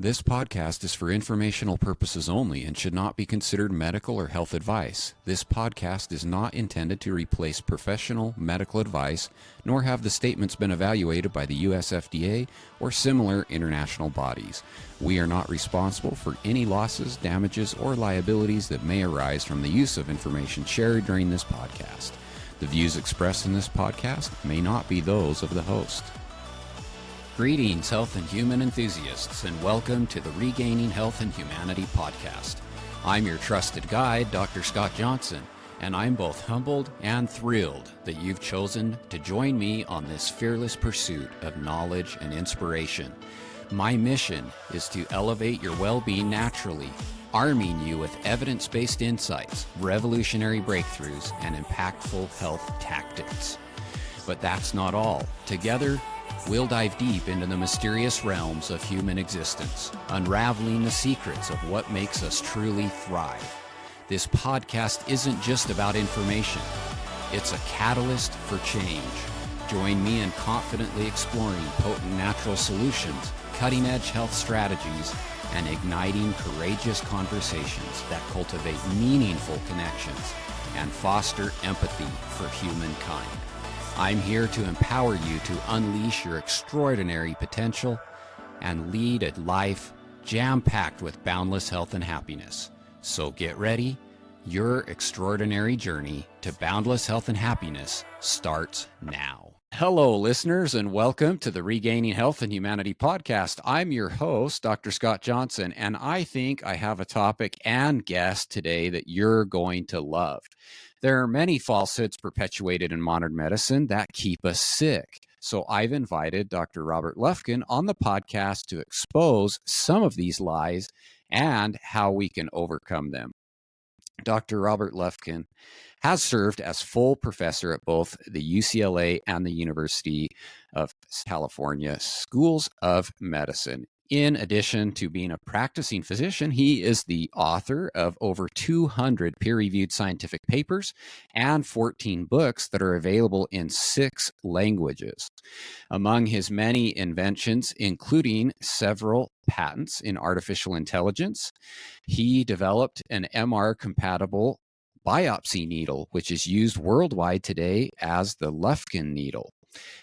This podcast is for informational purposes only and should not be considered medical or health advice. This podcast is not intended to replace professional medical advice, nor have the statements been evaluated by the US FDA or similar international bodies. We are not responsible for any losses, damages, or liabilities that may arise from the use of information shared during this podcast. The views expressed in this podcast may not be those of the host. Greetings, health and human enthusiasts, and welcome to the Regaining Health and Humanity podcast. I'm your trusted guide, Dr. Scott Johnson, and I'm both humbled and thrilled that you've chosen to join me on this fearless pursuit of knowledge and inspiration. My mission is to elevate your well-being naturally, arming you with evidence-based insights, revolutionary breakthroughs, and impactful health tactics. But that's not all. Together, we'll dive deep into the mysterious realms of human existence, unraveling the secrets of what makes us truly thrive. This podcast isn't just about information. It's a catalyst for change. Join me in confidently exploring potent natural solutions, cutting-edge health strategies, and igniting courageous conversations that cultivate meaningful connections and foster empathy for humankind. I'm here to empower you to unleash your extraordinary potential and lead a life jam-packed with boundless health and happiness. So get ready. Your extraordinary journey to boundless health and happiness starts now. Hello, listeners, and welcome to the Regaining Health and Humanity podcast. I'm your host, Dr. Scott Johnson, and I think I have a topic and guest today that you're going to love. There are many falsehoods perpetuated in modern medicine that keep us sick. So I've invited Dr. Robert Lufkin on the podcast to expose some of these lies and how we can overcome them. Dr. Robert Lufkin has served as full professor at both the UCLA and the University of California Schools of Medicine. In addition to being a practicing physician, he is the author of over 200 peer-reviewed scientific papers and 14 books that are available in 6 languages. Among his many inventions, including several patents in artificial intelligence, he developed an MR-compatible biopsy needle, which is used worldwide today as the Lufkin needle.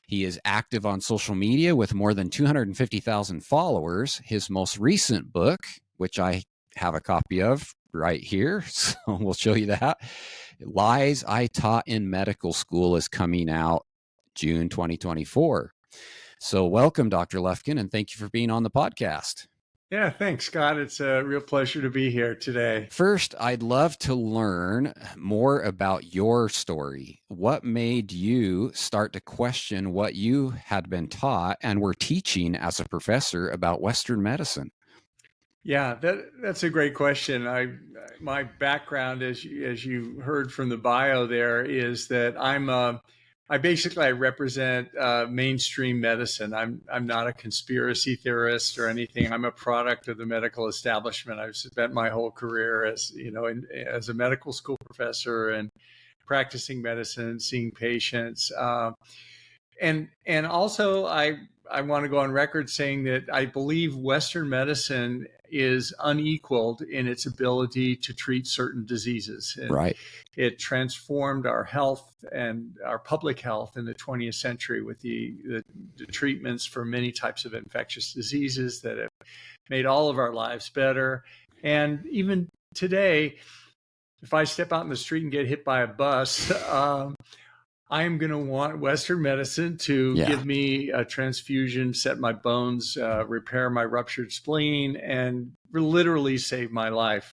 He is active on social media with more than 250,000 followers. His most recent book, which I have a copy of right here, so we'll show you that, Lies I Taught in Medical School, is coming out June 2024. So welcome, Dr. Lufkin, and thank you for being on the podcast. Yeah, thanks, Scott. It's a real pleasure to be here today. First, I'd love to learn more about your story. What made you start to question what you had been taught and were teaching as a professor about Western medicine? Yeah, that's a great question. My background, as you heard from the bio there, is that I represent mainstream medicine. I'm not a conspiracy theorist or anything. I'm a product of the medical establishment. I've spent my whole career as a medical school professor and practicing medicine, seeing patients, and also I want to go on record saying that I believe Western medicine is unequaled in its ability to treat certain diseases. Right. It transformed our health and our public health in the 20th century with the treatments for many types of infectious diseases that have made all of our lives better. And even today, if I step out in the street and get hit by a bus, I'm going to want Western medicine to give me a transfusion, set my bones, repair my ruptured spleen, and literally save my life.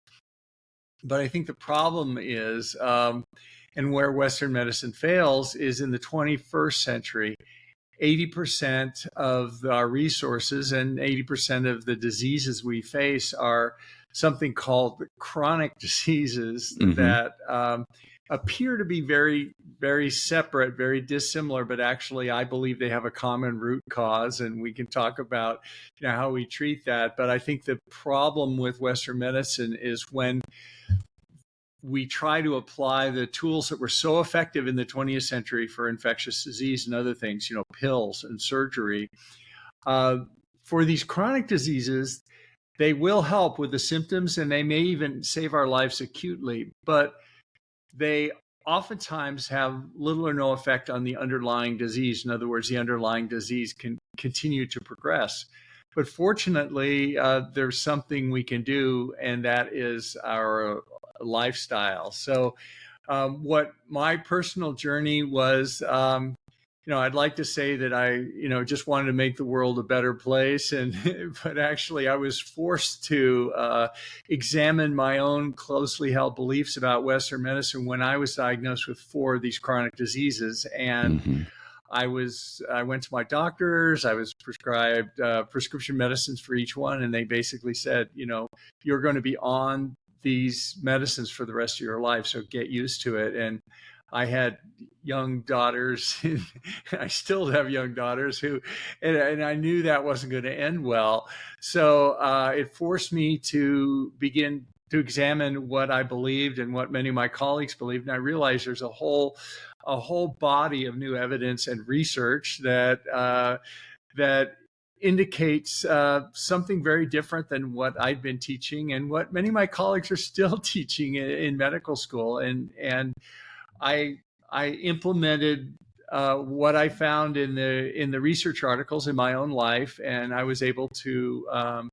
But I think the problem is, and where Western medicine fails, is in the 21st century, 80% of our resources and 80% of the diseases we face are something called chronic diseases that appear to be very, very separate, very dissimilar, but actually I believe they have a common root cause, and we can talk about how we treat that. But I think the problem with Western medicine is when we try to apply the tools that were so effective in the 20th century for infectious disease and other things, pills and surgery, for these chronic diseases, they will help with the symptoms, and they may even save our lives acutely, but they oftentimes have little or no effect on the underlying disease. In other words, the underlying disease can continue to progress. But fortunately, there's something we can do, and that is our lifestyle. So what my personal journey was, I'd like to say that I, just wanted to make the world a better place. But actually I was forced to examine my own closely held beliefs about Western medicine when I was diagnosed with 4 of these chronic diseases. And I went to my doctors. I was prescribed prescription medicines for each one. And they basically said, you're going to be on these medicines for the rest of your life, so get used to it. And I had young daughters. I still have young daughters and I knew that wasn't going to end well. So it forced me to begin to examine what I believed and what many of my colleagues believed. And I realized there's a whole body of new evidence and research that indicates something very different than what I'd been teaching and what many of my colleagues are still teaching in medical school. And I implemented what I found in the research articles in my own life, and I was able to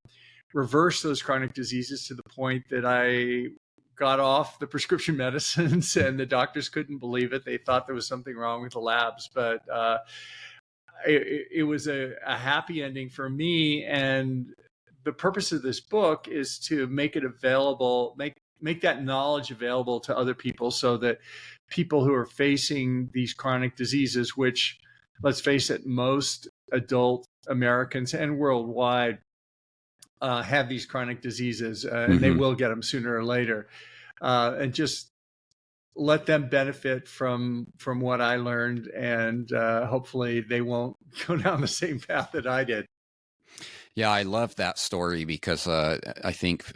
reverse those chronic diseases to the point that I got off the prescription medicines, and the doctors couldn't believe it. They thought there was something wrong with the labs, but it was a happy ending for me. And the purpose of this book is to make it available, make that knowledge available to other people, so that people who are facing these chronic diseases, which, let's face it, most adult Americans and worldwide have these chronic diseases, and they will get them sooner or later, and just let them benefit from what I learned, and hopefully they won't go down the same path that I did. Yeah, I love that story because I think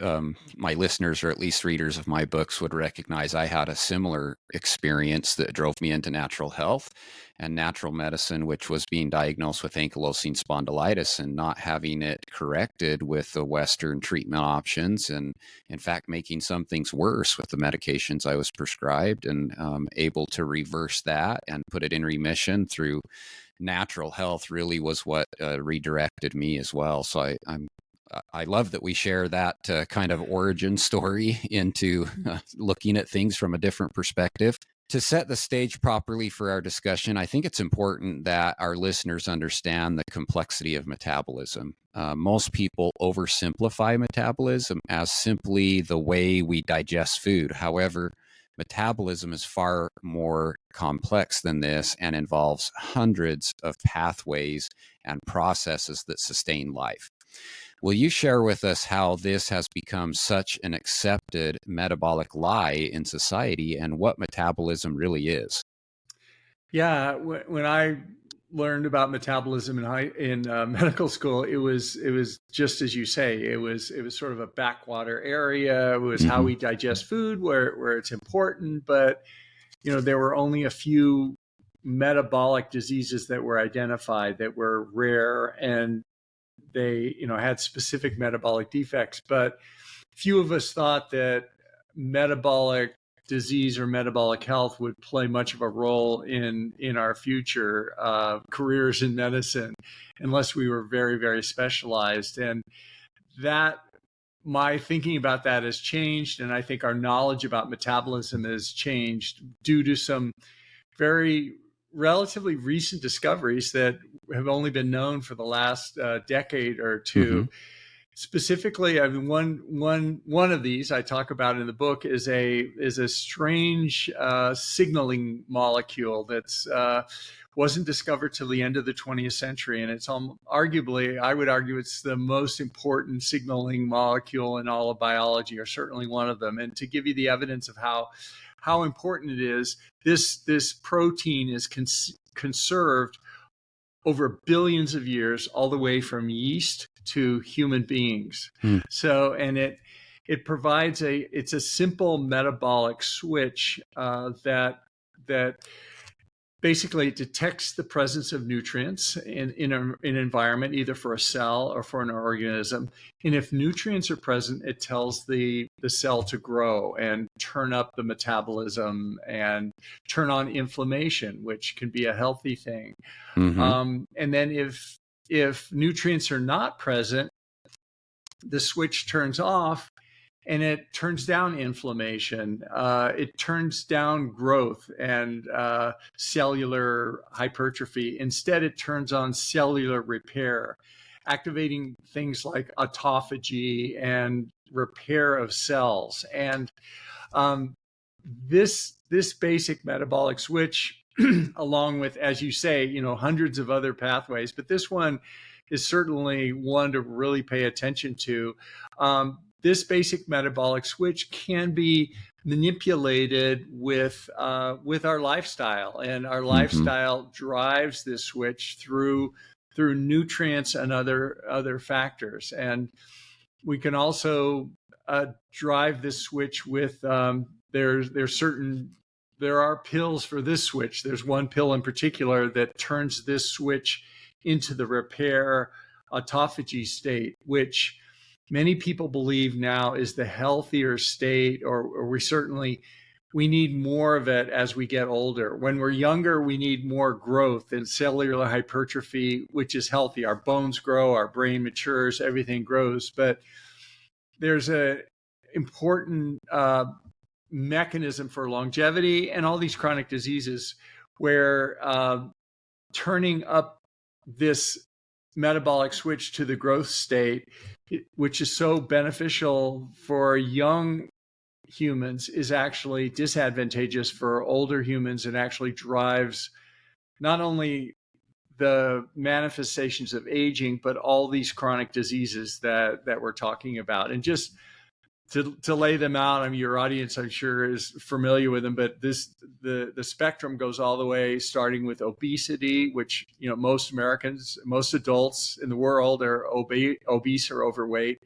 my listeners, or at least readers of my books, would recognize I had a similar experience that drove me into natural health and natural medicine, which was being diagnosed with ankylosing spondylitis and not having it corrected with the Western treatment options, and in fact making some things worse with the medications I was prescribed, and able to reverse that and put it in remission through natural health really was what redirected me as well. So I love that we share that kind of origin story into looking at things from a different perspective. To set the stage properly for our discussion, I think it's important that our listeners understand the complexity of metabolism. Most people oversimplify metabolism as simply the way we digest food. However, metabolism is far more complex than this and involves hundreds of pathways and processes that sustain life. Will you share with us how this has become such an accepted metabolic lie in society and what metabolism really is? Yeah, when I learned about metabolism in medical school, it was just as you say. It was sort of a backwater area. It was how we digest food, where it's important, but there were only a few metabolic diseases that were identified that were rare, and they had specific metabolic defects. But few of us thought that metabolic disease or metabolic health would play much of a role in our future careers in medicine, unless we were very, very specialized. And that, my thinking about that has changed, and I think our knowledge about metabolism has changed due to some very relatively recent discoveries that have only been known for the last decade or two. Specifically, I mean, one of these I talk about in the book is a strange signaling molecule that's wasn't discovered till the end of the 20th century, and it's arguably, I would argue, it's the most important signaling molecule in all of biology, or certainly one of them. And to give you the evidence of how important it is, this protein is conserved over billions of years, all the way from yeast to human beings. So, and it provides it's a simple metabolic switch that basically it detects the presence of nutrients in an environment, either for a cell or for an organism. And if nutrients are present, it tells the cell to grow and turn up the metabolism and turn on inflammation, which can be a healthy thing. And then if nutrients are not present, the switch turns off and it turns down inflammation. It turns down growth and cellular hypertrophy. Instead, it turns on cellular repair, activating things like autophagy and repair of cells. And this basic metabolic switch, along with, as you say, hundreds of other pathways, but this one is certainly one to really pay attention to. This basic metabolic switch can be manipulated with our lifestyle, and our lifestyle drives this switch through nutrients and other factors. And we can also drive this switch with there are pills for this switch. There's one pill in particular that turns this switch into the repair autophagy state, which many people believe now is the healthier state, or we need more of it as we get older. When we're younger, we need more growth and cellular hypertrophy, which is healthy. Our bones grow, our brain matures, everything grows. But there's an important mechanism for longevity and all these chronic diseases where turning up this metabolic switch to the growth state, which is so beneficial for young humans, is actually disadvantageous for older humans, and actually drives not only the manifestations of aging, but all these chronic diseases that we're talking about. And just to lay them out, I mean, your audience, I'm sure, is familiar with them, but the spectrum goes all the way, starting with obesity, which, most Americans, most adults in the world are obese or overweight.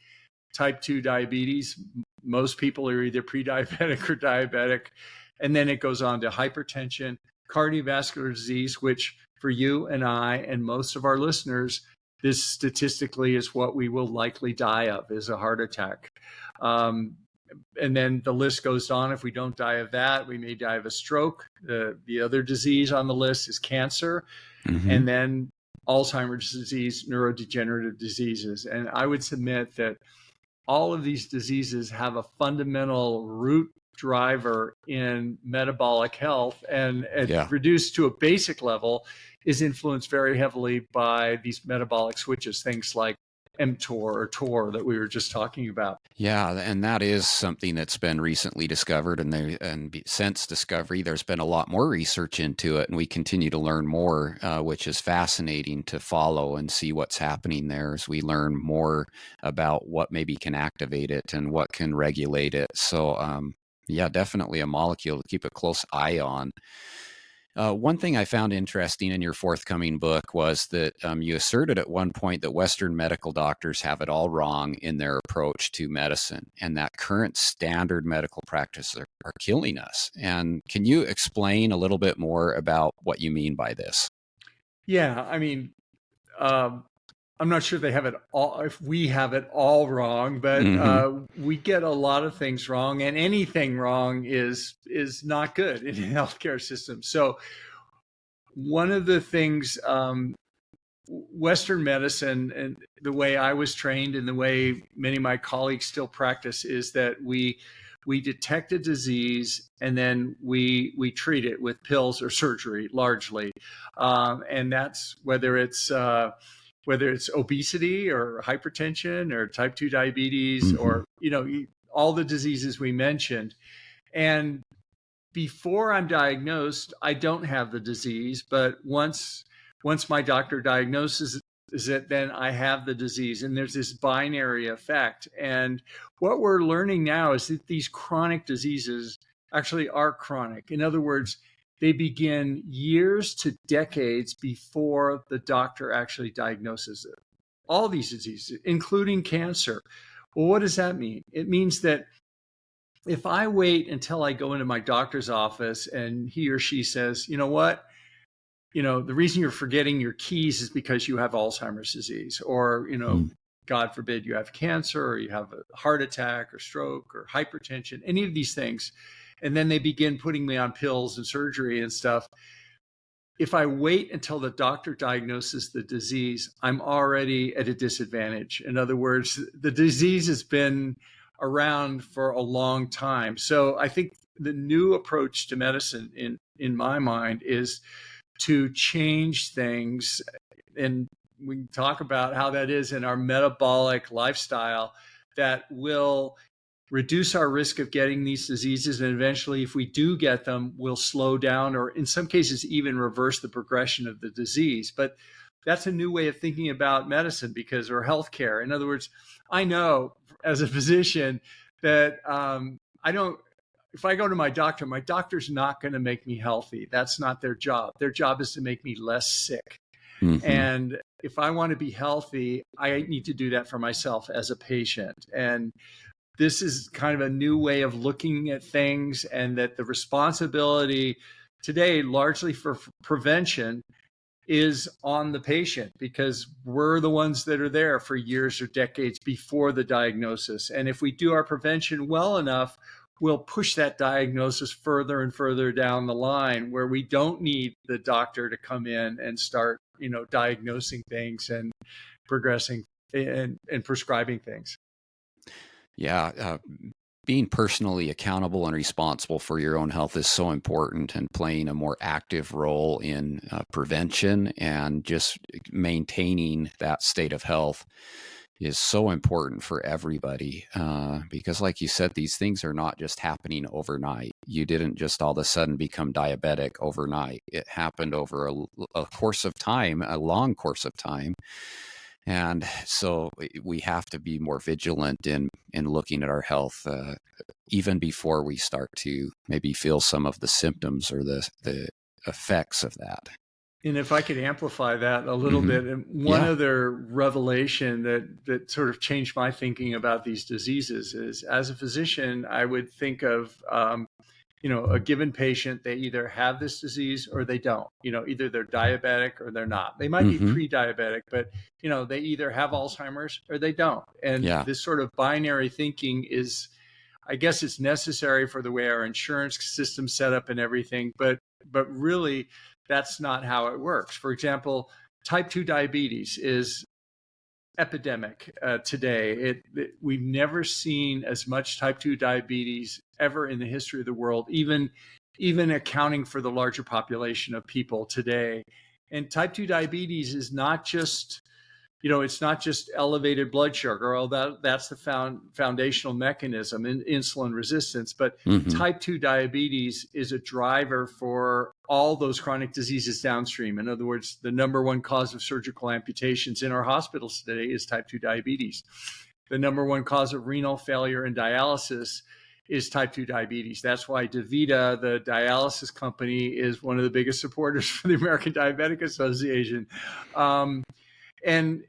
Type 2 diabetes, most people are either pre-diabetic or diabetic. And then it goes on to hypertension, cardiovascular disease, which for you and I and most of our listeners, this statistically is what we will likely die of, is a heart attack. And then the list goes on. If we don't die of that, we may die of a stroke. The other disease on the list is cancer, and then Alzheimer's disease, neurodegenerative diseases. And I would submit that all of these diseases have a fundamental root driver in metabolic health, and reduced to a basic level is influenced very heavily by these metabolic switches, things like mTOR or TOR that we were just talking about. Yeah, and that is something that's been recently discovered, and since discovery, there's been a lot more research into it, and we continue to learn more, which is fascinating to follow and see what's happening there as we learn more about what maybe can activate it and what can regulate it. So, definitely a molecule to keep a close eye on. One thing I found interesting in your forthcoming book was that you asserted at one point that Western medical doctors have it all wrong in their approach to medicine, and that current standard medical practices are killing us. And can you explain a little bit more about what you mean by this? Yeah, I mean, I'm not sure they have it all, if we have it all wrong, but we get a lot of things wrong, and anything wrong is not good in a healthcare system. So one of the things, Western medicine, and the way I was trained and the way many of my colleagues still practice, is that we detect a disease and then we treat it with pills or surgery largely. And that's whether it's obesity or hypertension or type 2 diabetes or, all the diseases we mentioned. And before I'm diagnosed, I don't have the disease, but once my doctor diagnoses it, then I have the disease. And there's this binary effect. And what we're learning now is that these chronic diseases actually are chronic. In other words, they begin years to decades before the doctor actually diagnoses it. All these diseases, including cancer. Well, what does that mean? It means that if I wait until I go into my doctor's office and he or she says, you know what, the reason you're forgetting your keys is because you have Alzheimer's disease, or, God forbid you have cancer, or you have a heart attack or stroke or hypertension, any of these things. And then they begin putting me on pills and surgery and stuff. If I wait until the doctor diagnoses the disease, I'm already at a disadvantage. In other words, the disease has been around for a long time. So I think the new approach to medicine in my mind is to change things. And we can talk about how that is in our metabolic lifestyle that will reduce our risk of getting these diseases. And eventually, if we do get them, we'll slow down, or in some cases, even reverse the progression of the disease. But that's a new way of thinking about medicine or healthcare. In other words, I know as a physician that if I go to my doctor's not going to make me healthy. That's not their job. Their job is to make me less sick. Mm-hmm. And if I want to be healthy, I need to do that for myself as a patient. And this is kind of a new way of looking at things, and that the responsibility today, largely for prevention, is on the patient, because we're the ones that are there for years or decades before the diagnosis. And if we do our prevention well enough, we'll push that diagnosis further and further down the line, where we don't need the doctor to come in and start, diagnosing things and progressing and prescribing things. Yeah. Being personally accountable and responsible for your own health is so important, and playing a more active role in prevention and just maintaining that state of health is so important for everybody. Because like you said, these things are not just happening overnight. You didn't just all of a sudden become diabetic overnight. It happened over a course of time, a long course of time. And so we have to be more vigilant in looking at our health, even before we start to maybe feel some of the symptoms or the effects of that. And if I could amplify that a little bit, and one other revelation that sort of changed my thinking about these diseases is, as a physician, I would think of a given patient, they either have this disease or they don't. Either they're diabetic or they're not. They might be pre-diabetic, but they either have Alzheimer's or they don't. And this sort of binary thinking is, I guess, it's necessary for the way our insurance system's set up and everything, but really that's not how it works. For example, type 2 diabetes is epidemic today. We've never seen as much type 2 diabetes ever in the history of the world, even accounting for the larger population of people today. And type 2 diabetes is not just, it's not just elevated blood sugar, although that's the foundational mechanism in insulin resistance. But type 2 diabetes is a driver for all those chronic diseases downstream. In other words, the number one cause of surgical amputations in our hospitals today is type 2 diabetes. The number one cause of renal failure and dialysis is type 2 diabetes. That's why DaVita, the dialysis company, is one of the biggest supporters for the American Diabetic Association. And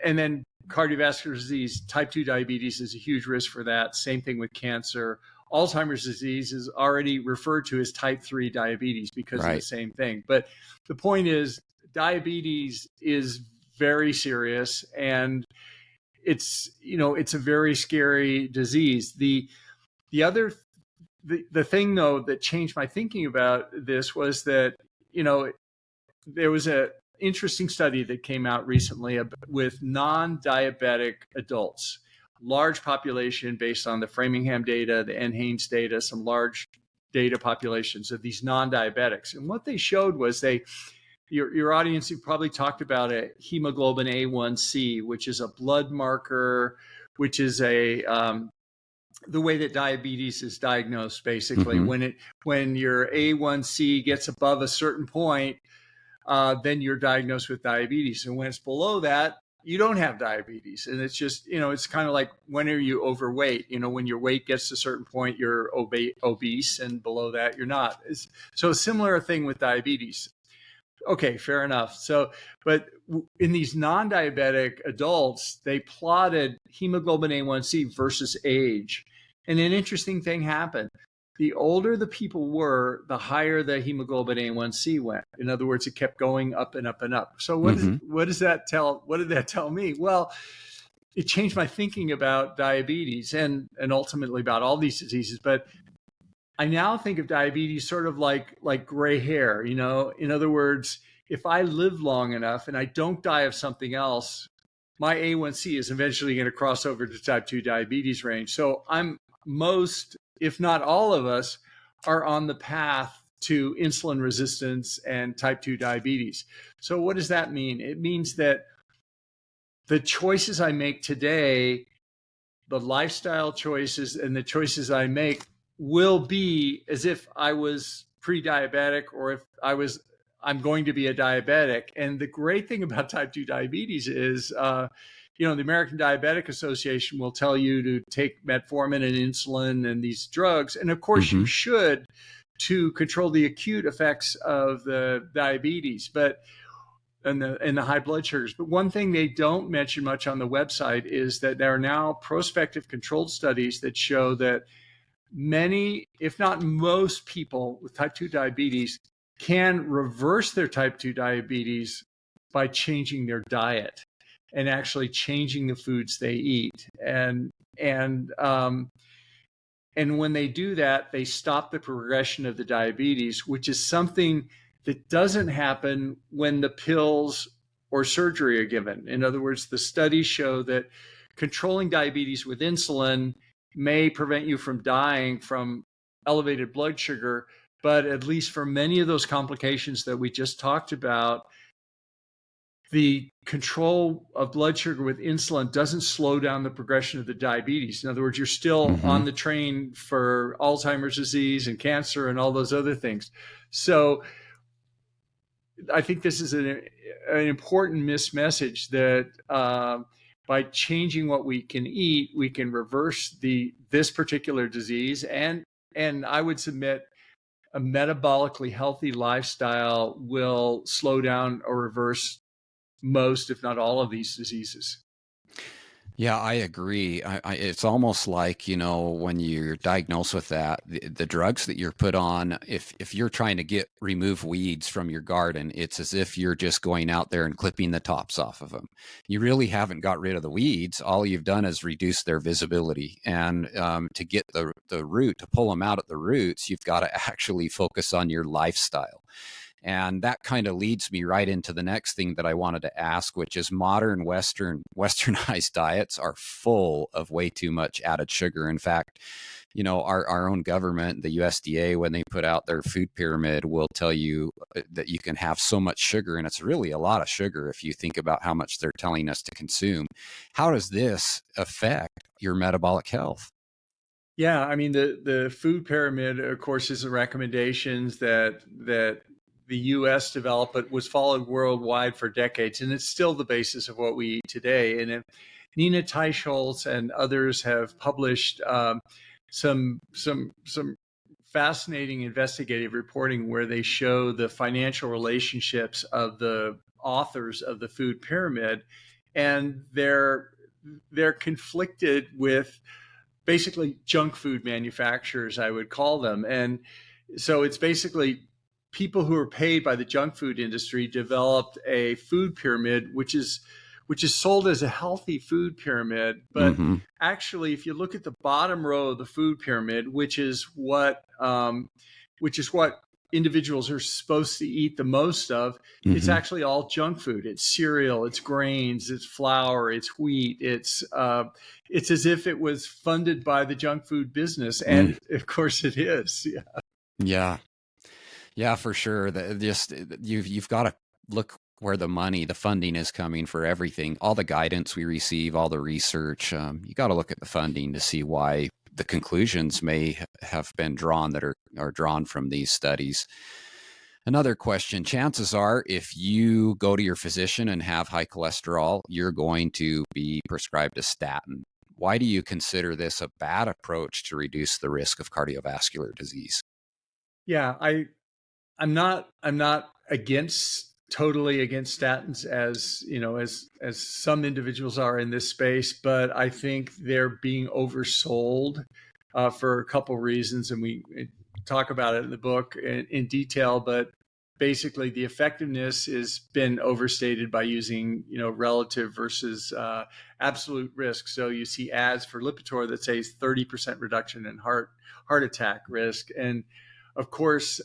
then cardiovascular disease, type 2 diabetes is a huge risk for that. Same thing with cancer. Alzheimer's disease is already referred to as type 3 diabetes because of the same thing. But the point is, diabetes is very serious, and it's a very scary disease. The thing, though, that changed my thinking about this was that, there was a interesting study that came out recently with non-diabetic adults, large population based on the Framingham data, the NHANES data, some large data populations of these non-diabetics. And what they showed was your audience, you've probably talked about it, hemoglobin A1C, which is a blood marker, which is the way that diabetes is diagnosed, basically. When your A1C gets above a certain point, then you're diagnosed with diabetes. And when it's below that, you don't have diabetes. And it's just, it's kind of like, when are you overweight? When your weight gets to a certain point, you're obese, and below that, you're not. So a similar thing with diabetes. Okay, fair enough. So, but in these non-diabetic adults, they plotted hemoglobin A1C versus age. And an interesting thing happened. the older the people were, the higher the hemoglobin A1C went. In other words, it kept going up and up and up. So what does that tell? What did that tell me? Well, it changed my thinking about diabetes and ultimately about all these diseases. But I now think of diabetes sort of like gray hair, you know. In other words, if I live long enough and I don't die of something else, my A1C is eventually going to cross over to type 2 diabetes range. So most, if not all of us, are on the path to insulin resistance and type 2 diabetes. So what does that mean? It means that the choices I make today, the lifestyle choices and the choices I make, will be as if I was pre-diabetic or if I'm going to be a diabetic. And the great thing about type 2 diabetes is, the American Diabetic Association will tell you to take metformin and insulin and these drugs. And of course you should, to control the acute effects of the diabetes, and the high blood sugars. But one thing they don't mention much on the website is that there are now prospective controlled studies that show that many, if not most people with type 2 diabetes can reverse their type 2 diabetes by changing their diet and actually changing the foods they eat. And when they do that, they stop the progression of the diabetes, which is something that doesn't happen when the pills or surgery are given. In other words, the studies show that controlling diabetes with insulin may prevent you from dying from elevated blood sugar, but at least for many of those complications that we just talked about, the control of blood sugar with insulin doesn't slow down the progression of the diabetes. In other words, you're still on the train for Alzheimer's disease and cancer and all those other things. So I think this is an important missed message that by changing what we can eat, we can reverse this particular disease. And I would submit a metabolically healthy lifestyle will slow down or reverse most, if not all, of these diseases. Yeah, I agree. It's almost like, when you're diagnosed with that, the drugs that you're put on, if you're trying to remove weeds from your garden, it's as if you're just going out there and clipping the tops off of them. You really haven't got rid of the weeds. All you've done is reduce their visibility. And to get the root, to pull them out at the roots, you've got to actually focus on your lifestyle. And that kind of leads me right into the next thing that I wanted to ask, which is modern westernized diets are full of way too much added sugar. In fact, our own government, the USDA, when they put out their food pyramid, will tell you that you can have so much sugar, and it's really a lot of sugar if you think about how much they're telling us to consume. How does this affect your metabolic health? Yeah, I mean, the food pyramid, of course, is the recommendations that the U.S. developed, but was followed worldwide for decades, and it's still the basis of what we eat today. And Nina Teicholz and others have published some fascinating investigative reporting where they show the financial relationships of the authors of the food pyramid, and they're conflicted with basically junk food manufacturers, I would call them. And so it's basically people who are paid by the junk food industry developed a food pyramid, which is sold as a healthy food pyramid. But actually, if you look at the bottom row of the food pyramid, which is what individuals are supposed to eat the most of, it's actually all junk food. It's cereal, it's grains, it's flour, it's wheat. It's as if it was funded by the junk food business, and of course it is. Yeah, for sure. You've got to look where the funding is coming for everything. All the guidance we receive, all the research. You got to look at the funding to see why the conclusions may have been drawn that are drawn from these studies. Another question: chances are, if you go to your physician and have high cholesterol, you're going to be prescribed a statin. Why do you consider this a bad approach to reduce the risk of cardiovascular disease? Yeah, I'm not totally against statins, as some individuals are in this space, but I think they're being oversold for a couple reasons, and we talk about it in the book in detail. But basically, the effectiveness has been overstated by using, relative versus absolute risk. So you see ads for Lipitor that says 30% reduction in heart attack risk, and of course,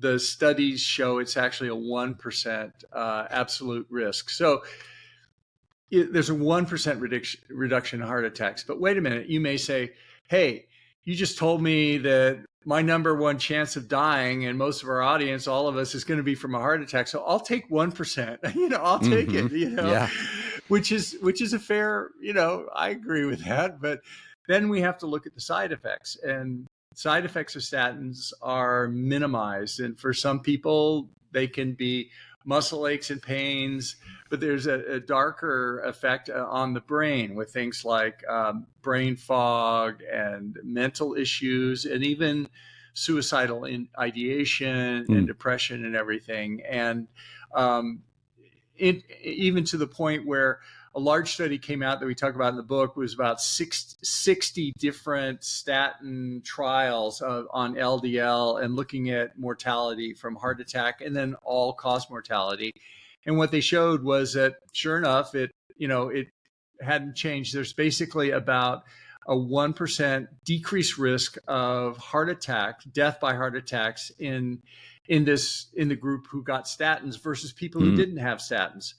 the studies show it's actually a 1% absolute risk. So there's a 1% reduction in heart attacks. But wait a minute, you may say, hey, you just told me that my number one chance of dying, and most of our audience, all of us, is going to be from a heart attack. So I'll take 1%, I'll take it, Yeah. which is a fair, I agree with that. But then we have to look at the side effects, and side effects of statins are minimized. And for some people, they can be muscle aches and pains, but there's a darker effect on the brain with things like brain fog and mental issues, and even suicidal ideation and depression and everything. And even to the point where a large study came out that we talk about in the book was about 60 different statin trials on LDL and looking at mortality from heart attack and then all-cause mortality. And what they showed was that, sure enough, it hadn't changed. There's basically about a 1% decreased risk of heart attack, death by heart attacks in the group who got statins versus people who didn't have statins.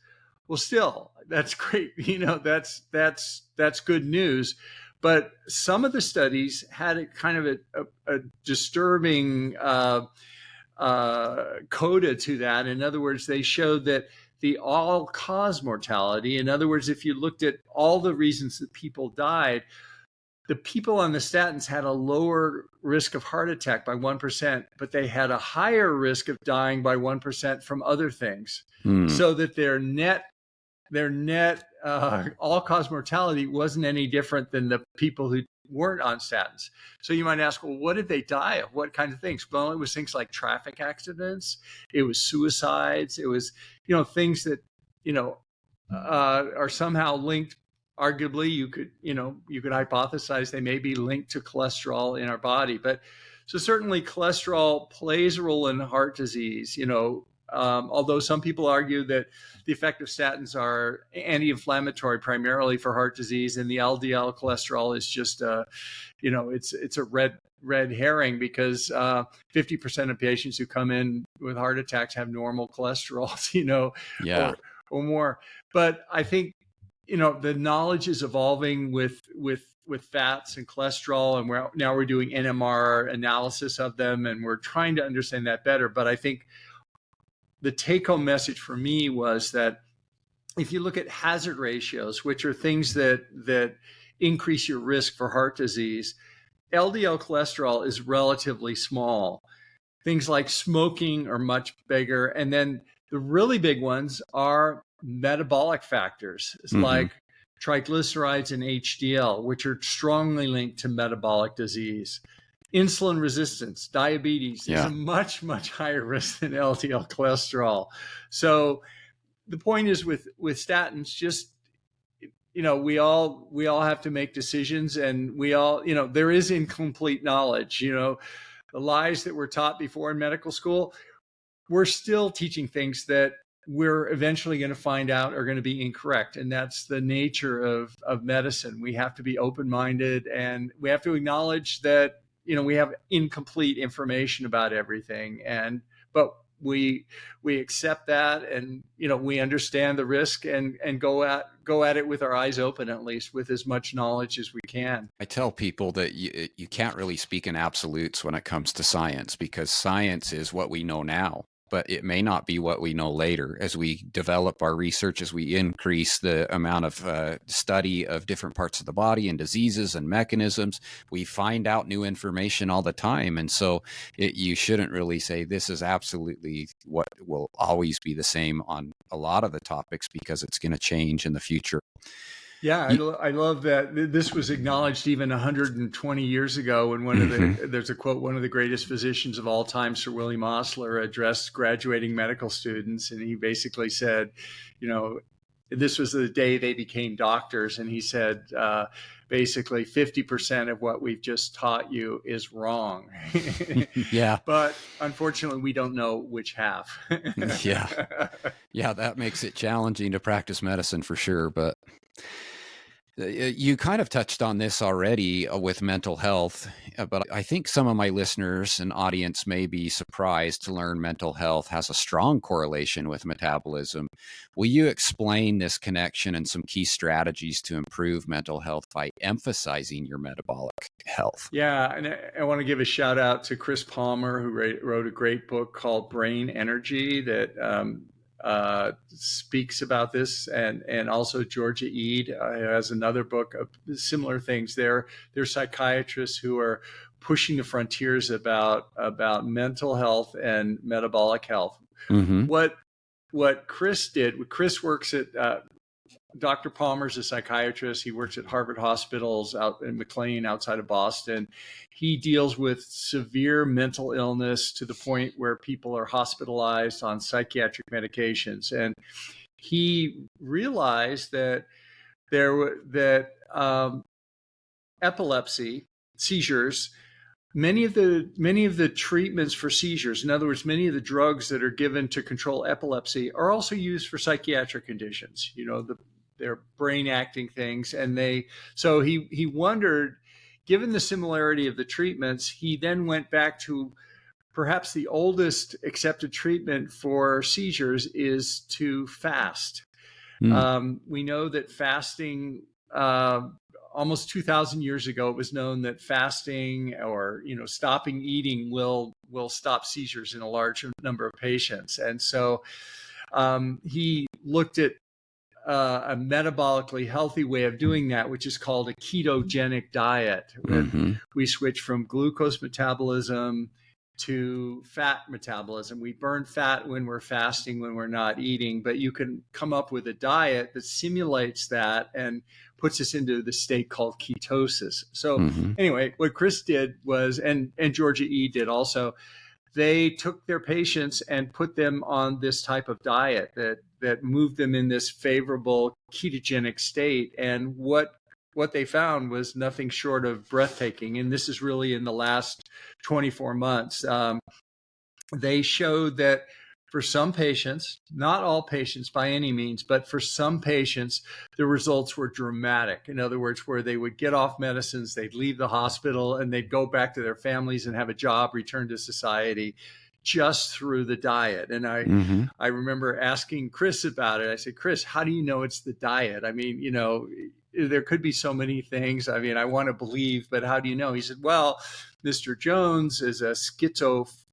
Well, still, that's great. That's good news. But some of the studies had a kind of a disturbing coda to that. In other words, they showed that the all-cause mortality, in other words, if you looked at all the reasons that people died, the people on the statins had a lower risk of heart attack by 1%, but they had a higher risk of dying by 1% from other things. So that their net all-cause mortality wasn't any different than the people who weren't on statins. So you might ask, well, what did they die of? What kind of things? Well, it was things like traffic accidents. It was suicides. It was, things that, are somehow linked. Arguably, you could hypothesize they may be linked to cholesterol in our body. But so certainly cholesterol plays a role in heart disease, although some people argue that the effect of statins are anti-inflammatory primarily for heart disease, and the LDL cholesterol is just it's a red herring, because 50% of patients who come in with heart attacks have normal cholesterol, or more. But I think the knowledge is evolving with fats and cholesterol, and we're doing NMR analysis of them, and we're trying to understand that better. But I think the take-home message for me was that if you look at hazard ratios, which are things that increase your risk for heart disease, LDL cholesterol is relatively small. Things like smoking are much bigger. And then the really big ones are metabolic factors like triglycerides and HDL, which are strongly linked to metabolic disease. Insulin resistance, diabetes is a much, much higher risk than LDL cholesterol. So the point is with statins, just, we all have to make decisions, and we all, there is incomplete knowledge. The lies that were taught before in medical school, we're still teaching things that we're eventually going to find out are going to be incorrect. And that's the nature of medicine. We have to be open-minded, and we have to acknowledge that we have incomplete information about everything, but we accept that, and we understand the risk, and go at it with our eyes open, at least with as much knowledge as we can. I tell people that you can't really speak in absolutes when it comes to science, because science is what we know now, but it may not be what we know later. As we develop our research, as we increase the amount of study of different parts of the body and diseases and mechanisms, we find out new information all the time. And so you shouldn't really say this is absolutely what will always be the same on a lot of the topics, because it's going to change in the future. Yeah, I love that this was acknowledged even 120 years ago. And there's a quote, one of the greatest physicians of all time, Sir William Osler, addressed graduating medical students. And he basically said, this was the day they became doctors. And he said, basically 50% of what we've just taught you is wrong. Yeah. But unfortunately, we don't know which half. Yeah. Yeah, that makes it challenging to practice medicine for sure. But you kind of touched on this already with mental health, but I think some of my listeners and audience may be surprised to learn mental health has a strong correlation with metabolism. Will you explain this connection and some key strategies to improve mental health by emphasizing your metabolic health? Yeah, and I want to give a shout out to Chris Palmer, who wrote a great book called Brain Energy that speaks about this, and also Georgia Ede has another book of similar things. They're psychiatrists who are pushing the frontiers about mental health and metabolic health. Mm-hmm. What Chris did, Chris works at Dr. Palmer's a psychiatrist. He works at Harvard Hospitals out in McLean outside of Boston. He deals with severe mental illness to the point where people are hospitalized on psychiatric medications. And he realized that epilepsy, seizures, many of the treatments for seizures, in other words, many of the drugs that are given to control epilepsy are also used for psychiatric conditions. They're brain acting things. And so he wondered, given the similarity of the treatments, he then went back to perhaps the oldest accepted treatment for seizures is to fast. We know that fasting, almost 2,000 years ago, it was known that fasting or stopping eating will stop seizures in a large number of patients. And so he looked at a metabolically healthy way of doing that, which is called a ketogenic diet. Mm-hmm. We switch from glucose metabolism to fat metabolism. We burn fat when we're fasting, when we're not eating, but you can come up with a diet that simulates that and puts us into the state called ketosis. So anyway, what Chris did was, and Georgia E did also, they took their patients and put them on this type of diet that moved them in this favorable ketogenic state. And what they found was nothing short of breathtaking. And this is really in the last 24 months. They showed that for some patients, not all patients by any means, but for some patients, the results were dramatic. In other words, where they would get off medicines, they'd leave the hospital, and they'd go back to their families and have a job, return to society just through the diet. And I remember asking Chris about it. I said, Chris, how do you know it's the diet? I mean, there could be so many things. I mean, I want to believe, but how do you know? He said, well, Mr. Jones is a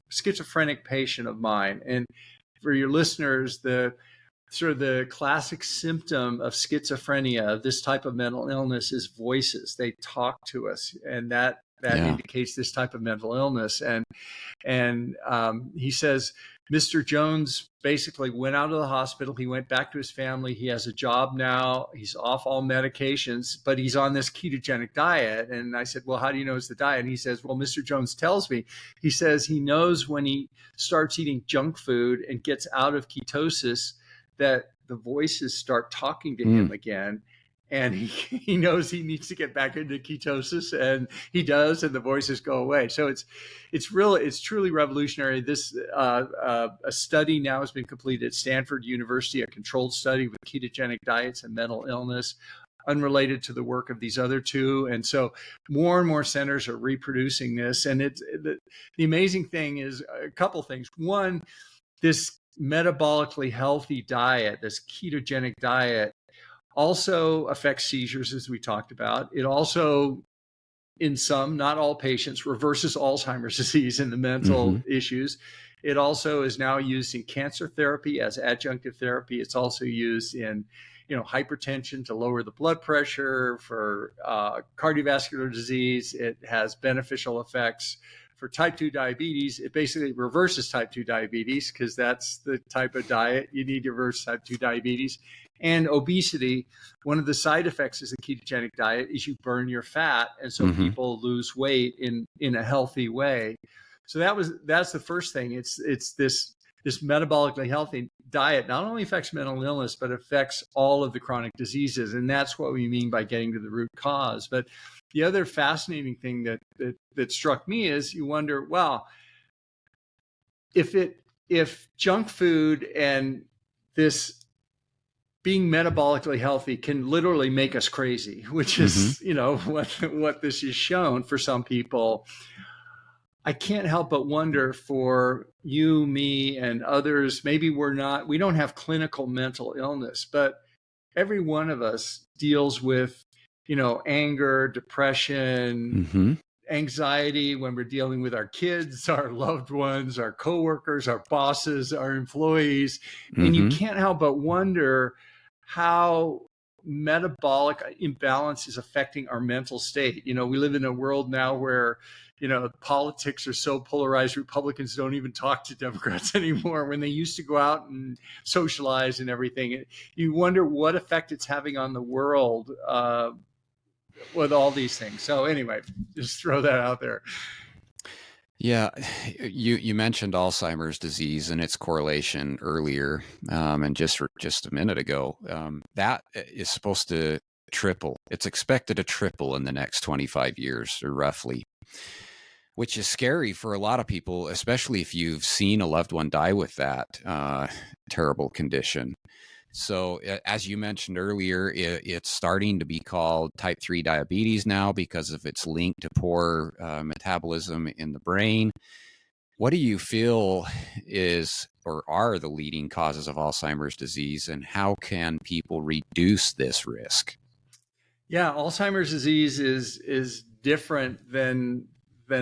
schizophrenic patient of mine. And for your listeners, the classic symptom of schizophrenia, of this type of mental illness, is voices. They talk to us, and that indicates this type of mental illness. And he says, Mr. Jones basically went out of the hospital. He went back to his family. He has a job now. He's off all medications, but he's on this ketogenic diet. And I said, well, how do you know it's the diet? And he says, well, Mr. Jones tells me. He says he knows when he starts eating junk food and gets out of ketosis that the voices start talking to him again. And he knows he needs to get back into ketosis, and he does, and the voices go away. So it's truly revolutionary. This a study now has been completed at Stanford University, a controlled study with ketogenic diets and mental illness, unrelated to the work of these other two. And so more and more centers are reproducing this. And the amazing thing is a couple things. One, this metabolically healthy diet, this ketogenic diet, also affects seizures, as we talked about. It also, in some, not all patients, reverses Alzheimer's disease and the mental issues. It also is now used in cancer therapy as adjunctive therapy. It's also used in, hypertension to lower the blood pressure, for cardiovascular disease. It has beneficial effects for type 2 diabetes. It basically reverses type 2 diabetes, because that's the type of diet you need to reverse type 2 diabetes. And obesity, one of the side effects of the ketogenic diet is you burn your fat. And so people lose weight in a healthy way. So that's the first thing. It's this metabolically healthy. diet not only affects mental illness, but affects all of the chronic diseases. And that's what we mean by getting to the root cause. But the other fascinating thing that struck me is you wonder, well, if junk food and this being metabolically healthy can literally make us crazy, which is, what this is shown for some people, I can't help but wonder for you, me, and others, maybe we don't have clinical mental illness, but every one of us deals with, anger, depression, anxiety when we're dealing with our kids, our loved ones, our coworkers, our bosses, our employees. And you can't help but wonder how metabolic imbalance is affecting our mental state. We live in a world now where, politics are so polarized. Republicans don't even talk to Democrats anymore when they used to go out and socialize and everything. You wonder what effect it's having on the world with all these things. So anyway, just throw that out there. Yeah, you mentioned Alzheimer's disease and its correlation earlier, and just a minute ago. That is supposed to triple. It's expected to triple in the next 25 years, or roughly, which is scary for a lot of people, especially if you've seen a loved one die with that terrible condition. So as you mentioned earlier, it's starting to be called type 3 diabetes now because of its link to poor metabolism in the brain. What do you feel is or are the leading causes of Alzheimer's disease, and how can people reduce this risk? Yeah, Alzheimer's disease is different than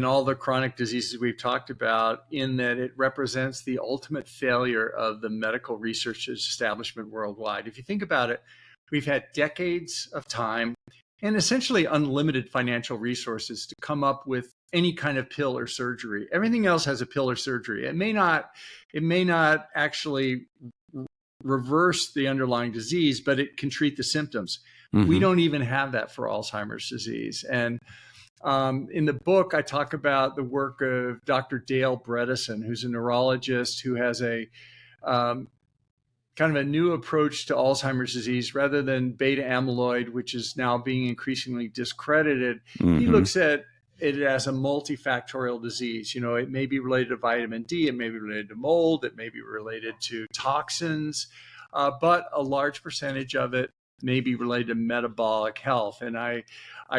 all the chronic diseases we've talked about, in that it represents the ultimate failure of the medical research establishment worldwide. If you think about it, we've had decades of time and essentially unlimited financial resources to come up with any kind of pill or surgery. Everything else has a pill or surgery. It may not actually reverse the underlying disease, but it can treat the symptoms. We don't even have that for Alzheimer's disease. And in the book, I talk about the work of Dr. Dale Bredesen, who's a neurologist who has a kind of a new approach to Alzheimer's disease. Rather than beta amyloid, which is now being increasingly discredited, he looks at it as a multifactorial disease. It may be related to vitamin D, it may be related to mold, it may be related to toxins, but a large percentage of it may be related to metabolic health. And I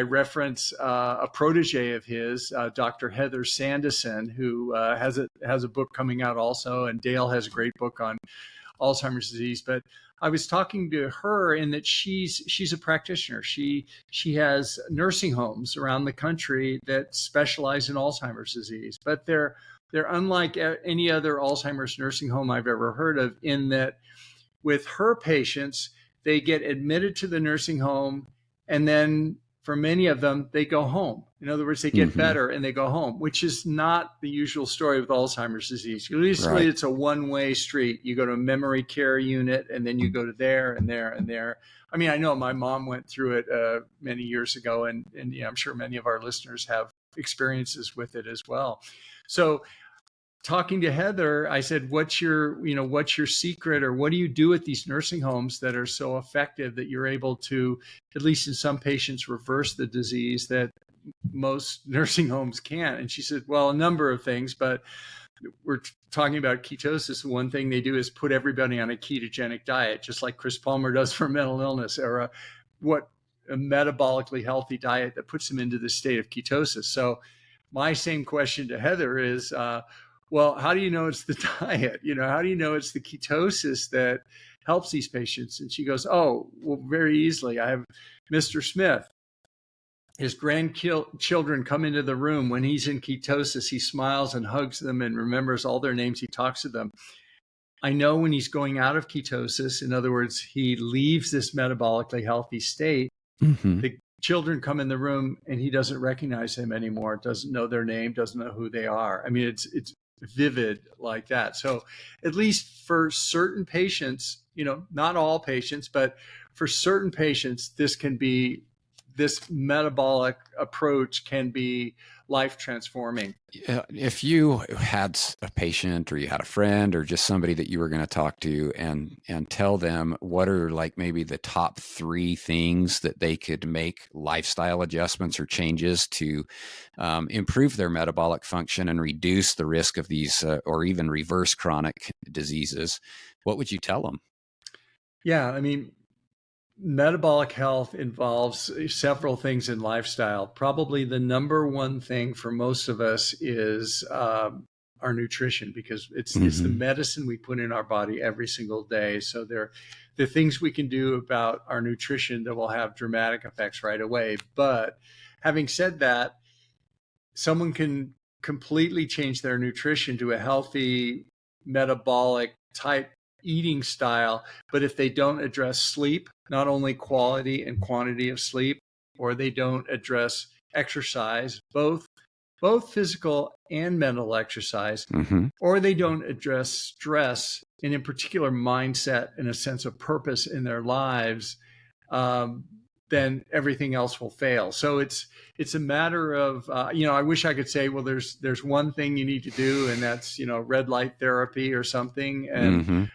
reference a protege of his, Dr. Heather Sanderson, who has a book coming out also, and Dale has a great book on Alzheimer's disease. But I was talking to her in that she's a practitioner. She has nursing homes around the country that specialize in Alzheimer's disease, but they're unlike any other Alzheimer's nursing home I've ever heard of, in that with her patients, they get admitted to the nursing home, and then for many of them, they go home. In other words, they get better and they go home, which is not the usual story with Alzheimer's disease. Usually It's a one-way street. You go to a memory care unit, and then you go to there and there and there. I mean, I know my mom went through it many years ago, and I'm sure many of our listeners have experiences with it as well. So talking to Heather, I said, what's your secret, or what do you do at these nursing homes that are so effective that you're able to, at least in some patients, reverse the disease that most nursing homes can't? And she said, well, a number of things, but we're talking about ketosis. One thing they do is put everybody on a ketogenic diet, just like Chris Palmer does for mental illness, or a metabolically healthy diet that puts them into the state of ketosis. So my same question to Heather is, well, how do you know it's the diet? How do you know it's the ketosis that helps these patients? And she goes, oh, well, very easily. I have Mr. Smith. His grandchildren come into the room when he's in ketosis. He smiles and hugs them and remembers all their names. He talks to them. I know when he's going out of ketosis, in other words, he leaves this metabolically healthy state, the children come in the room and he doesn't recognize them anymore, doesn't know their name, doesn't know who they are. I mean, it's vivid like that. So at least for certain patients, not all patients, but for certain patients, this can be this metabolic approach can be life transforming. If you had a patient or you had a friend or just somebody that you were going to talk to and tell them what are like maybe the top 3 things that they could make lifestyle adjustments or changes to improve their metabolic function and reduce the risk of these or even reverse chronic diseases, what would you tell them? Yeah, I mean, metabolic health involves several things in lifestyle. Probably the number one thing for most of us is our nutrition, because it's the medicine we put in our body every single day. So the things we can do about our nutrition that will have dramatic effects right away. But having said that, someone can completely change their nutrition to a healthy metabolic type eating style, but if they don't address sleep, not only quality and quantity of sleep, or they don't address exercise, both physical and mental exercise, or they don't address stress, and in particular mindset and a sense of purpose in their lives, then everything else will fail. So it's a matter of, I wish I could say, well, there's one thing you need to do, and that's, red light therapy or something. And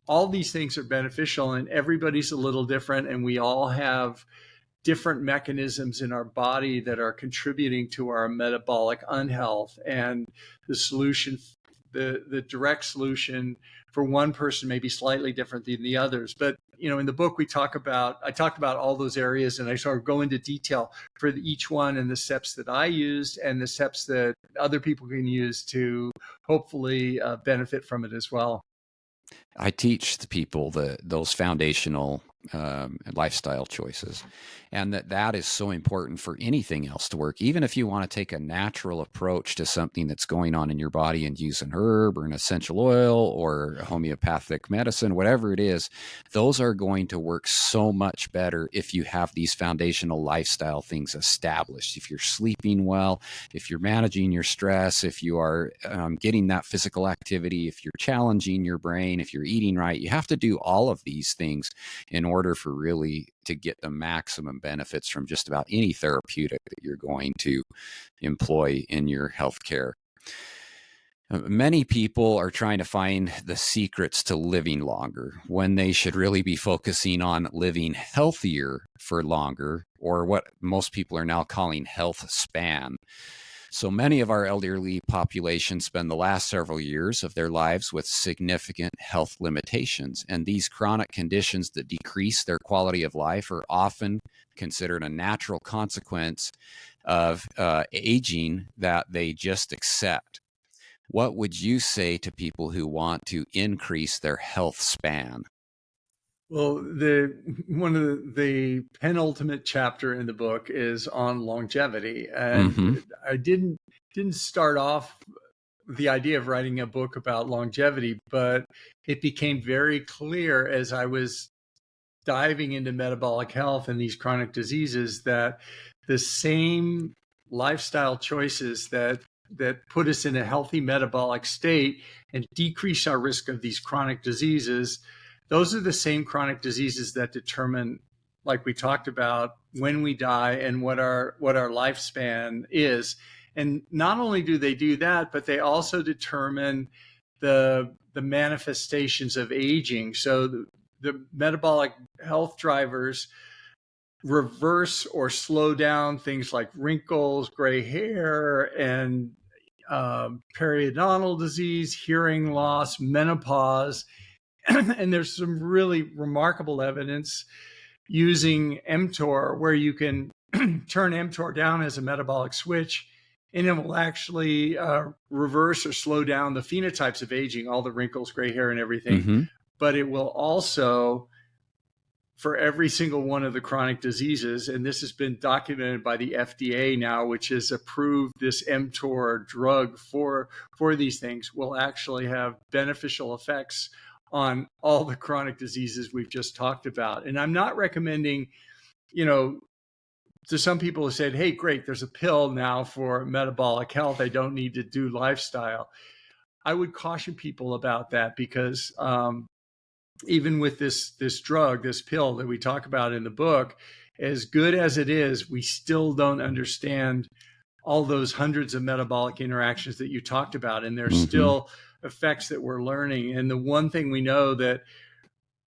all these things are beneficial, and everybody's a little different, and we all have different mechanisms in our body that are contributing to our metabolic unhealth. And the solution, the direct solution for one person may be slightly different than the others. But, in the book, I talk about all those areas, and I sort of go into detail for each one and the steps that I used and the steps that other people can use to hopefully benefit from it as well. I teach the people those foundational lifestyle choices, and that is so important for anything else to work. Even if you want to take a natural approach to something that's going on in your body and use an herb or an essential oil or a homeopathic medicine, whatever it is, those are going to work so much better if you have these foundational lifestyle things established. If you're sleeping well, if you're managing your stress, if you are getting that physical activity, if you're challenging your brain, if you're eating right, you have to do all of these things in order for really to get the maximum benefits from just about any therapeutic that you're going to employ in your healthcare. Many people are trying to find the secrets to living longer when they should really be focusing on living healthier for longer, or what most people are now calling health span. So many of our elderly population spend the last several years of their lives with significant health limitations, and these chronic conditions that decrease their quality of life are often considered a natural consequence of aging that they just accept. What would you say to people who want to increase their health span? Well, one of the penultimate chapter in the book is on longevity, and I didn't start off with the idea of writing a book about longevity, but it became very clear as I was diving into metabolic health and these chronic diseases that the same lifestyle choices that put us in a healthy metabolic state and decrease our risk of these chronic diseases, those are the same chronic diseases that determine, like we talked about, when we die and what our lifespan is. And not only do they do that, but they also determine the manifestations of aging. So the metabolic health drivers reverse or slow down things like wrinkles, gray hair, and periodontal disease, hearing loss, menopause. And there's some really remarkable evidence using mTOR where you can turn mTOR down as a metabolic switch, and it will actually reverse or slow down the phenotypes of aging, all the wrinkles, gray hair, and everything. But it will also, for every single one of the chronic diseases, and this has been documented by the FDA now, which has approved this mTOR drug for these things, will actually have beneficial effects on all the chronic diseases we've just talked about. And I'm not recommending, to some people who said, hey, great, there's a pill now for metabolic health, I don't need to do lifestyle. I would caution people about that, because even with this drug, this pill that we talk about in the book, as good as it is, we still don't understand all those hundreds of metabolic interactions that you talked about. And there's still effects that we're learning. And the one thing we know that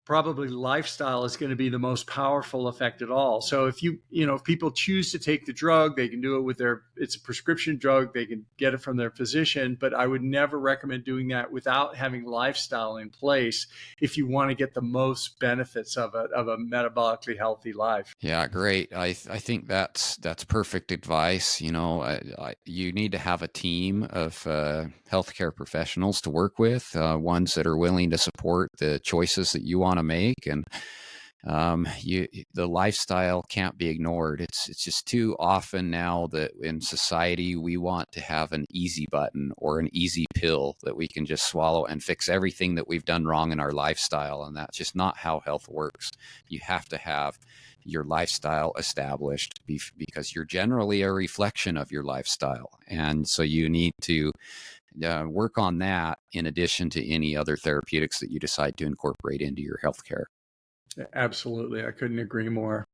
probably lifestyle is going to be the most powerful effect at all. So if if people choose to take the drug, they can do it with it's a prescription drug. They can get it from their physician, but I would never recommend doing that without having lifestyle in place if you want to get the most benefits of a metabolically healthy life. Yeah, great. I think that's perfect advice. You need to have a team of healthcare professionals to work with, ones that are willing to support the choices that you want to make, and the lifestyle can't be ignored. It's just too often now that in society we want to have an easy button or an easy pill that we can just swallow and fix everything that we've done wrong in our lifestyle, and that's just not how health works. You have to have your lifestyle established because you're generally a reflection of your lifestyle, and so you need to work on that in addition to any other therapeutics that you decide to incorporate into your healthcare. Absolutely. I couldn't agree more.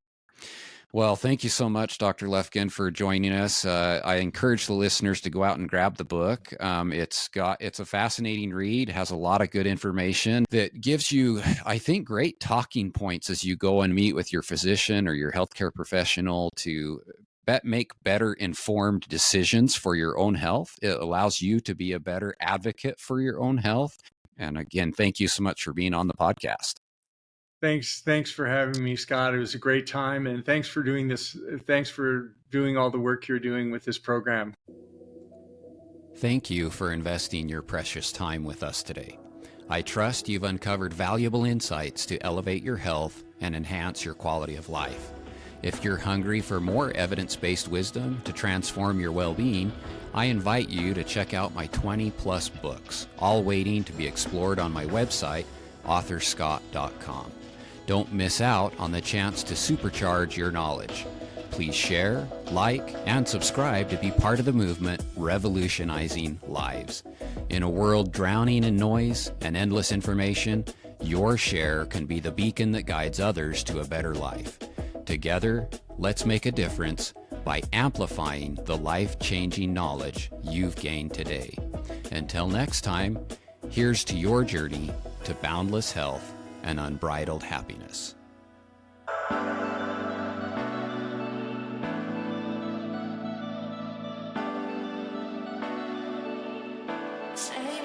Well, thank you so much, Dr. Lufkin, for joining us. I encourage the listeners to go out and grab the book. It's a fascinating read, has a lot of good information that gives you, I think, great talking points as you go and meet with your physician or your healthcare professional to make better informed decisions for your own health. It allows you to be a better advocate for your own health. And again, thank you so much for being on the podcast. Thanks for having me, Scott. It was a great time, and thanks for doing this. Thanks for doing all the work you're doing with this program. Thank you for investing your precious time with us today. I trust you've uncovered valuable insights to elevate your health and enhance your quality of life. If you're hungry for more evidence-based wisdom to transform your well-being, I invite you to check out my 20-plus books, all waiting to be explored on my website, authorscott.com. Don't miss out on the chance to supercharge your knowledge. Please share, like, and subscribe to be part of the movement revolutionizing lives. In a world drowning in noise and endless information, your share can be the beacon that guides others to a better life. Together, let's make a difference by amplifying the life-changing knowledge you've gained today. Until next time, here's to your journey to boundless health and unbridled happiness. Say